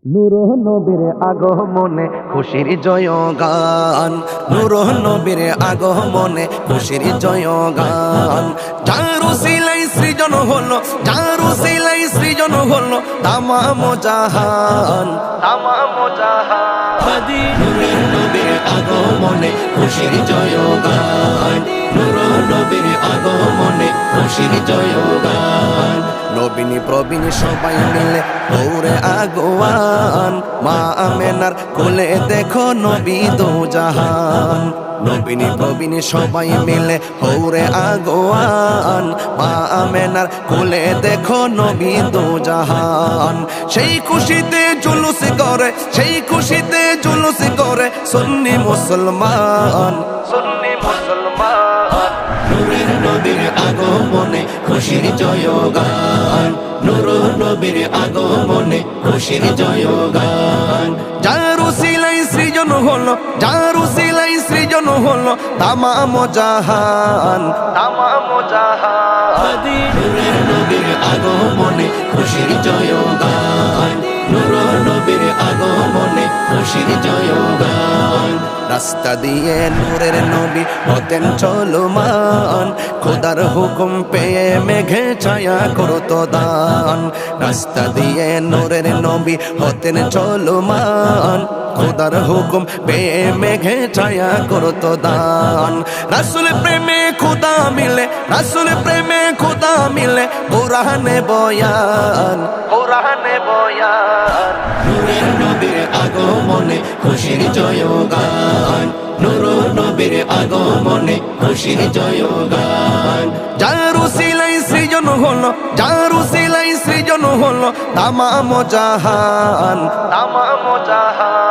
নূর নবীর আগমনে খুশির জয়গান, নূর নবীর আগমনে খুশির জয়গান। যার উসিলাই সৃজন হলো, যার উসিলাই সৃজন হলো তামাম জাহান, তামাম জাহান। নূরের নবীর আগমনে খুশির জয়গান, নূর নবীর আগমনে খুশির জয়গান। নবীনী প্রবীণ সবাই মিলে দৌড়ে আগোয়ান, মা আমেনার কোলে দেখো নবী দো জাহান। নবীনী প্রবীণ সবাই মিলে দৌড়ে আগোয়ান, মা আমেনার কোলে দেখো নবী দো জাহান। সেই খুশিতে জুলুস করে, সেই খুশিতে জুলুস করে সুন্নি মুসলমান, সুন্নি মুসলমান। নূরের নবীর আগমনে খুশির জয়গান, নূর নবীর আগমনে খুশির জয়গান। যার উসিলাই সৃজন হলো, যার উসিলাই সৃজন হলো তামাম জাহান, তামাম জাহান। নূরের নবীর আগমনে খুশির জয়গান, নূর নবীর আগমনে খুশির জয়গান। রাস্তা দিয়ে নূরের নবী হতেন চলমান, খোদার হুকুম পেয়ে মেঘে ছায়া করতো দান। রাস্তা দিয়ে নূরের নবী হতেন চলমান, খোদার হুকুম পেয়ে মেঘে ছায়া করতো দান। রাসূল প্রেমে খোদা মিলে, রাসূল প্রেমে খোদা মিলে কোরআনে বয়ান, কোরআনে বয়ান। নূরের নবীর আগমনে খুশির জয়গান, নূর নবীর আগমনে খুশির জয়গান। যার উসিলাই সৃজন হলো, যার উসিলাই সৃজন হলো তামাম জাহান, তামাম জাহান।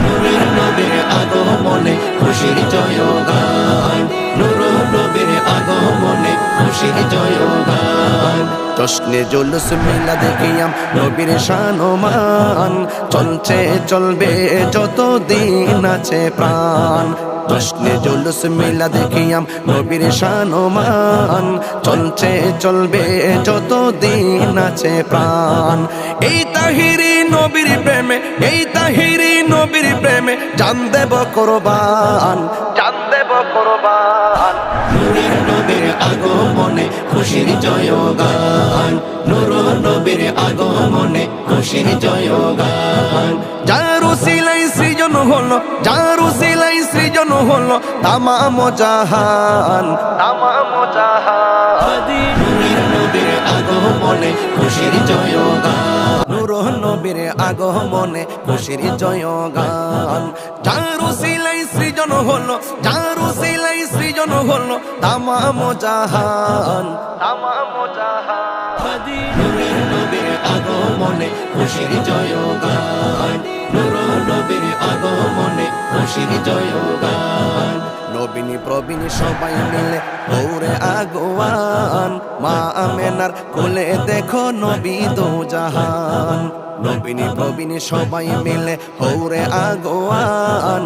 নূরের নবীর আগমনে খুশির জয়গান, নূর নবীর আগমনে খুশির জয়গান। জশ্নে জুলুস মিলাদ কিয়াম নবীর শানমান, চলছে চলবে যতদিন আছে প্রাণ। জশ্নে জুলুস মিলাদ কিয়াম নবীর শানমান, চলছে চলবে যতদিন আছে প্রাণ। এই তাহিরি নবীর প্রেমে, এই তাহিরি নবীর প্রেমে জান দেব কোরবান, জান দেব কোরবান। নূরের নবীর আগমনে খুশির জয়গান, নূর নবীর আগমনে খুশির জয়গান। যার উসিলাই সৃজন হলো, যার উসিলাই সৃজন হলো তামাম জাহান, তামাম জাহান। নূরের নবীর আগমনে খুশির জয়গান, নূর নবীর আগমনে খুশির জয়গান। যার উসিলাই সৃজন হলো, যার উসিলাই সৃজন হলো তামাম জাহান, তামাম জাহান। নূরের নবীর আগমনে খুশির জয়গান, নূর নবীর আগমনে খুশির জয়গান। নবীনী প্রবীণ সবাই মিলে দৌড়ে আগোয়ান, মা আমেনার কোলে দেখো নবী দো জাহান। নবীনী প্রবীণ সবাই মিলে দৌড়ে আগোয়ান।